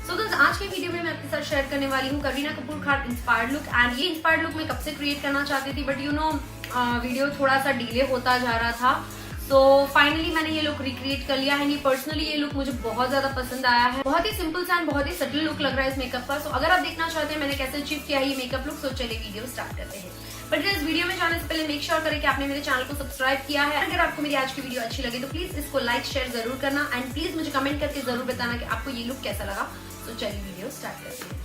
सो दोस्त आज के वीडियो में मैं आपके साथ शेयर करने वाली हूँ Kareena Kapoor Khan inspired look. And ये इंस्पायर्ड लुक मैं कब से क्रिएट करना चाहती थी, बट वीडियो थोड़ा सा डिले होता जा रहा था। तो फाइनली मैंने ये लुक रिक्रिएट कर लिया है। पर्सनली ये लुक मुझे बहुत ज्यादा पसंद आया है। बहुत ही सिंपल सा एंड बहुत ही सटल लुक लग रहा है इस मेकअप का। सो अगर आप देखना चाहते हैं मैंने कैसे अचीव किया है ये मेकअप लुक, तो चलिए वीडियो स्टार्ट करते हैं। बट इस वीडियो में जाने से पहले मेक श्योर करें कि आपने मेरे चैनल को सब्सक्राइब किया है। अगर आपको मेरी आज की वीडियो अच्छी लगे तो प्लीज इसको लाइक शेयर जरूर करना एंड प्लीज मुझे कमेंट करके जरूर बताना कि आपको ये लुक कैसा लगा। तो चलिए वीडियो स्टार्ट करते हैं।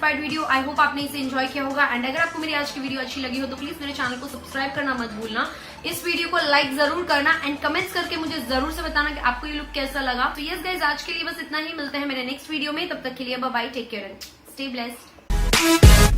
Inspired video. आई होप आपने इसे एंजॉय किया होगा एंड अगर आपको मेरी आज की वीडियो अच्छी लगी हो तो प्लीज मेरे चैनल को सब्सक्राइब करना मत भूलना। इस वीडियो को लाइक जरूर करना एंड कमेंट्स करके मुझे जरूर से बताना कि आपको ये लुक कैसा लगा। तो यस गाइस, आज के लिए बस इतना ही। मिलते हैं मेरे नेक्स्ट वीडियो में, तब तक के लिए bye bye, take care and stay blessed.